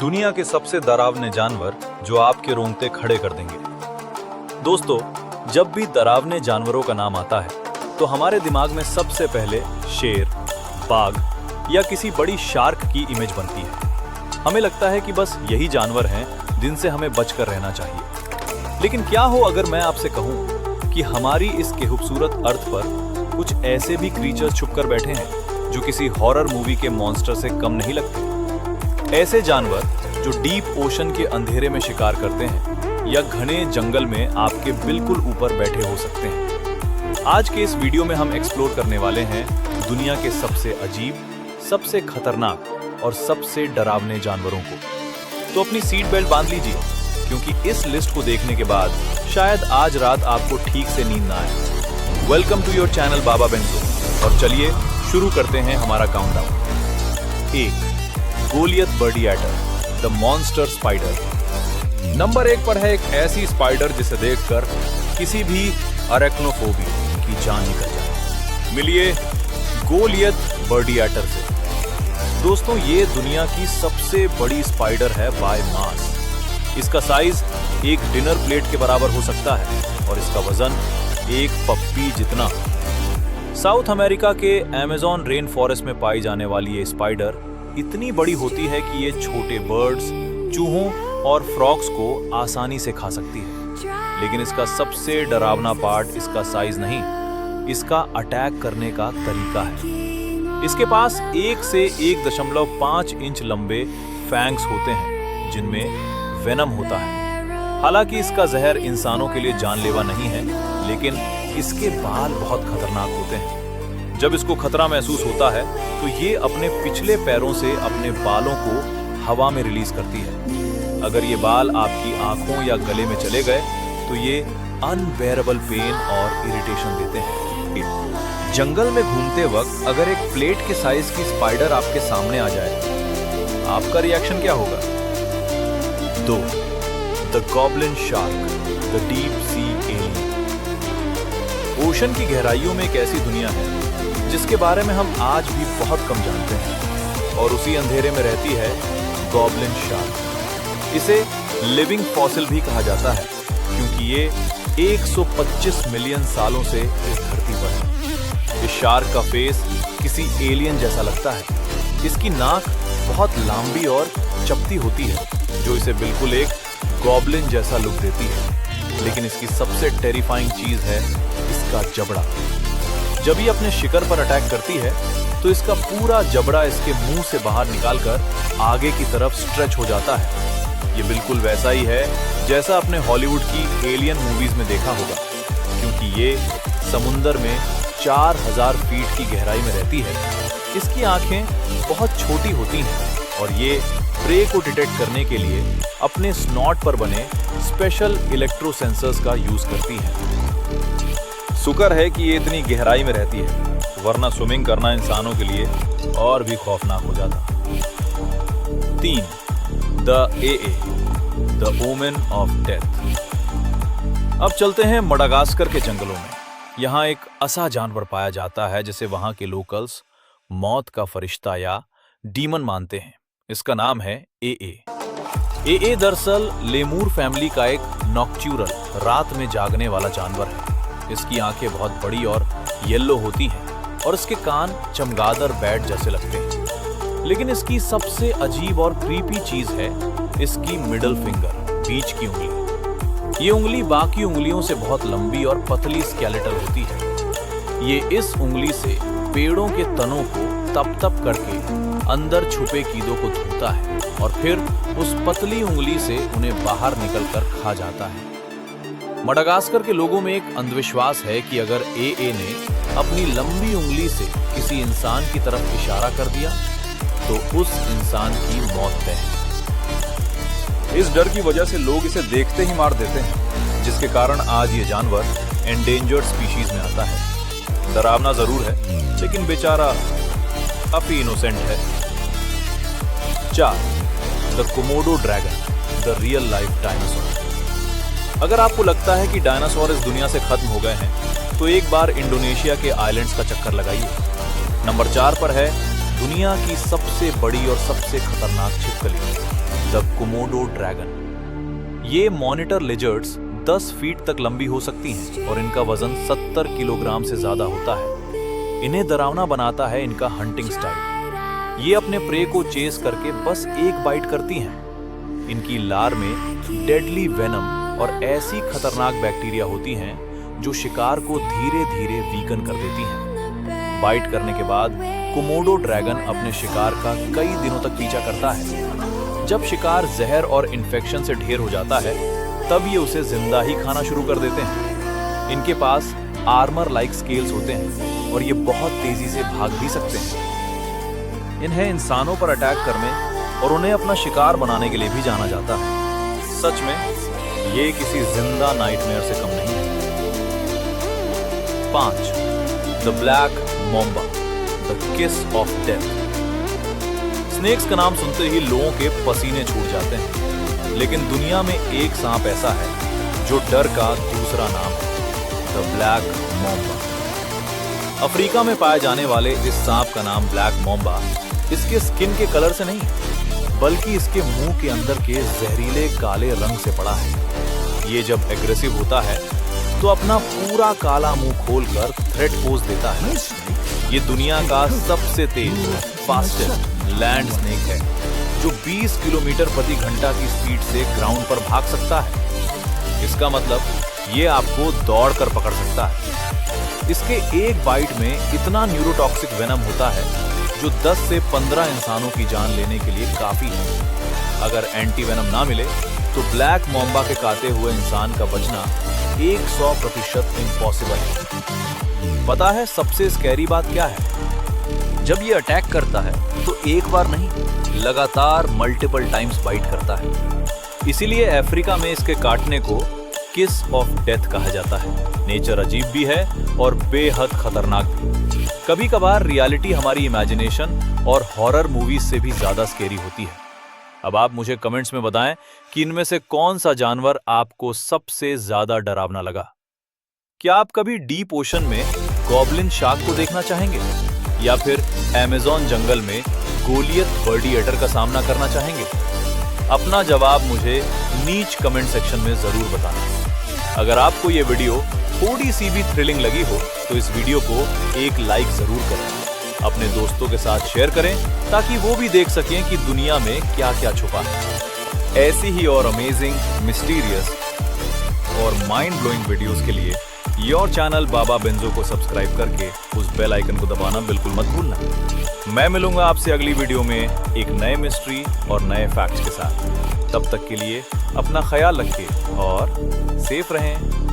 दुनिया के सबसे डरावने जानवर जो आपके रोंगटे खड़े कर देंगे। दोस्तों, जब भी डरावने जानवरों का नाम आता है तो हमारे दिमाग में सबसे पहले शेर, बाघ या किसी बड़ी शार्क की इमेज बनती है। हमें लगता है कि बस यही जानवर हैं जिनसे हमें बचकर रहना चाहिए। लेकिन क्या हो अगर मैं आपसे कहूं कि हमारी इस खूबसूरत अर्थ पर कुछ ऐसे भी क्रीचर्स छुपकर बैठे हैं जो किसी हॉरर मूवी के मॉन्स्टर से कम नहीं लगते। ऐसे जानवर जो डीप ओशन के अंधेरे में शिकार करते हैं या घने जंगल में आपके बिल्कुल ऊपर बैठे हो सकते हैं। आज के इस वीडियो में हम एक्सप्लोर करने वाले हैं दुनिया के सबसे अजीब, सबसे खतरनाक और सबसे डरावने जानवरों को। तो अपनी सीट बेल्ट बांध लीजिए, क्योंकि इस लिस्ट को देखने के बाद शायद आज रात आपको ठीक से नींद ना आए। Welcome to your channel Baba Benso, और चलिए शुरू करते हैं हमारा countdown. 1. Goliath birdeater, the monster spider. Number 1 पर है एक ऐसी स्पाइडर जिसे देखकर किसी भी अरेक्नोफोबी की जान निकल जाए। मिलिए गोलियत बर्डिएटर से। दोस्तों, ये दुनिया की सबसे बड़ी स्पाइडर है बाय मास। इसका साइज एक डिनर प्लेट के बराबर हो सकता है और इसका वजन एक पप्पी जितना। साउथ अमेरिका के अमेज़न रेन फॉरेस्ट में पाई जाने वाली ये स्पाइडर इतनी बड़ी होती है कि ये छोटे बर्ड्स, चूहों और फ्रॉग्स को आसानी से खा सकती है। लेकिन इसका सबसे डरावना पार्ट इसका साइज नहीं, इसका अटैक करने का तरीका है। इसके पास 1 से 1.5 इंच लंबे फैंग्स होते हैं जिनमें वेनम होता है। हालांकि इसका जहर इंसानों के लिए जानलेवा नहीं है, लेकिन इसके बाल बहुत खतरनाक होते हैं। जब इसको खतरा महसूस होता है तो ये अपने पिछले पैरों से अपने बालों को हवा में रिलीज करती है। अगर ये बाल आपकी आंखों या गले में चले गए तो ये अनबेरेबल पेन और इरिटेशन देते हैं। जंगल में घूमते वक्त अगर एक प्लेट के साइज की स्पाइडर आपके सामने आ जाए, आपका रिएक्शन क्या होगा? 2. The goblin shark, the deep sea alien. Ocean की गहराइयों में एक ऐसी दुनिया है जिसके बारे में हम आज भी बहुत कम जानते हैं, और उसी अंधेरे में रहती है गॉब्लिन शार्क। इसे लिविंग फॉसिल भी कहा जाता है क्योंकि ये 125 मिलियन सालों से इस धरती पर है। इस शार्क का फेस किसी एलियन जैसा लगता है। इसकी नाक बहुत लंबी और चपटी होती है जो इसे बिल्कुल एक गॉब्लिन जैसा लुक देती है। लेकिन इसकी सबसे टेरिफाइंग चीज है इसका जबड़ा। जब ये अपने शिकार पर अटैक करती है तो इसका पूरा जबड़ा इसके मुंह से बाहर निकालकर आगे की तरफ स्ट्रेच हो जाता है। ये बिल्कुल वैसा ही है जैसा आपने हॉलीवुड की एलियन मूवीज में देखा होगा, क्योंकि ये समुंदर में 4000 फीट की गहराई में रहती है। इसकी आंखें बहुत छोटी होती हैं और ये प्रे को डिटेक्ट करने के लिए अपने स्नॉट पर बने स्पेशल इलेक्ट्रो सेंसर्स का यूज करती है। शुक्र है कि ये इतनी गहराई में रहती है, वरना स्विमिंग करना इंसानों के लिए और भी खौफनाक हो जाता। 3. The AA, the omen of death. अब चलते हैं मडागास्कर के जंगलों में। यहाँ एक ऐसा जानवर पाया जाता है जिसे वहाँ के लोकल्स मौत का फरिश्ता या डीमन मानते हैं। इसका नाम है AA। AA दरअसल लेमूर फैमिली का एक नॉक्ट्यूरल, रात में जागने वाला जानवर है। इसकी आंखें बहुत बड़ी और येलो होती हैं और इसके कान चमगादड़ बैट जैसे लगते हैं। लेकिन इसकी सबसे अजीब और क्रीपी चीज है इसकी मिडल फिंगर, बीच की उंगली। ये उंगली बाकी उंगलियों से बहुत लंबी और पतली स्केलेटल होती है। ये इस उंगली से पेड़ों के तनों को तप करके अंदर छुपे कीड़ों को धोता है और फिर उस पतली उंगली से उन्हें बाहर निकलकर खा जाता है। मडागास्कर के लोगों में एक अंधविश्वास है कि अगर AA ने अपनी लंबी उंगली से किसी इंसान की तरफ इशारा कर दिया तो उस इंसान की मौत तय है। इस डर की वजह से लोग इसे देखते ही मार देते हैं, जिसके कारण आज ये जानवर एंडेंजर्ड स्पीशीज में आता है। डरावना जरूर है, लेकिन बेचारा काफी इनोसेंट है। 4. The Komodo dragon, the real life dinosaur. अगर आपको लगता है कि डायनासोर इस दुनिया से खत्म हो गए हैं तो एक बार इंडोनेशिया के आइलैंड्स का चक्कर लगाइए। नंबर 4 पर है दुनिया की सबसे बड़ी और सबसे खतरनाक छिपकली, द कोमोडो ड्रैगन। ये मॉनिटर लिजर्ड्स 10 फीट तक लंबी हो सकती हैं और इनका वजन 70 किलोग्राम से ज्यादा होता है। इन्हें डरावना बनाता है इनका हंटिंग स्टाइल। ये अपने प्रे को चेस करके बस एक बाइट करती हैं। इनकी लार में डेडली वेनम और ऐसी खतरनाक बैक्टीरिया होती हैं जो शिकार को धीरे धीरे वीकन कर देती हैं। बाइट करने के बाद कोमोडो ड्रैगन अपने शिकार का कई दिनों तक पीछा करता है। जब शिकार जहर और इन्फेक्शन से ढेर हो जाता है तब ये उसे जिंदा ही खाना शुरू कर देते हैं। इनके पास आर्मर लाइक स्केल्स होते हैं और ये बहुत तेजी से भाग भी सकते हैं। इन्हें इंसानों पर अटैक करने और उन्हें अपना शिकार बनाने के लिए भी जाना जाता है। सच में ये किसी जिंदा नाइटमेयर से कम नहीं है। 5. The black mamba, the kiss of death. Snakes का नाम सुनते ही लोगों के पसीने छूट जाते हैं, लेकिन दुनिया में एक सांप ऐसा है जो डर का दूसरा नाम है, द ब्लैक मोम्बा। अफ्रीका में पाए जाने वाले इस सांप का नाम ब्लैक मोम्बा इसके स्किन के कलर से नहीं बल्कि इसके मुंह के अंदर के जहरीले काले रंग से पड़ा है। ये जब एग्रेसिव होता है तो अपना पूरा काला मुंह खोलकर थ्रेट पोज देता है। ये दुनिया का सबसे तेज फास्टेस्ट लैंड स्नेक है जो 20 किलोमीटर प्रति घंटा की स्पीड से ग्राउंड पर भाग सकता है। इसका मतलब ये आपको दौड़कर पकड़ सकता है। इसके एक बाइट में इतना न्यूरोटॉक्सिक वेनम होता है जो 10 से 15 इंसानों की जान लेने के लिए काफी है। अगर एंटी वेनम ना मिले तो ब्लैक मोम्बा के काटे हुए इंसान का बचना 100% इम्पॉसिबल है। पता है सबसे स्कैरी बात क्या है? जब ये अटैक करता है तो एक बार नहीं, लगातार मल्टीपल टाइम्स बाइट करता है। इसीलिए अफ्रीका में इसके काटने को किस ऑफ डेथ कहा जाता है। नेचर अजीब भी है और बेहद खतरनाक भी। कभी कभार रियलिटी हमारी इमेजिनेशन और हॉरर मूवीज से भी ज्यादा स्केरी होती है। अब आप मुझे कमेंट्स में बताएं कि इनमें से कौन सा जानवर आपको सबसे ज्यादा डरावना लगा। क्या आप कभी डीप ओशन में गॉब्लिन शार्क को देखना चाहेंगे या फिर अमेज़न जंगल में गोलियत बर्डिएटर का सामना करना चाहेंगे? अपना जवाब मुझे नीच कमेंट सेक्शन में जरूर बताना। अगर आपको ये वीडियो थोड़ी सी भी थ्रिलिंग लगी हो तो इस वीडियो को एक लाइक जरूर करें। अपने दोस्तों के साथ शेयर करें ताकि वो भी देख सकें कि दुनिया में क्या क्या छुपा है। ऐसी ही और अमेजिंग, मिस्टीरियस और माइंड ब्लोइंग वीडियोस के लिए योर चैनल बाबा बेंजो को सब्सक्राइब करके उस बेल आइकन को दबाना बिल्कुल मत भूलना। मैं मिलूंगा आपसे अगली वीडियो में एक नए मिस्ट्री और नए फैक्ट्स के साथ। तब तक के लिए अपना ख्याल रखिए और सेफ रहें।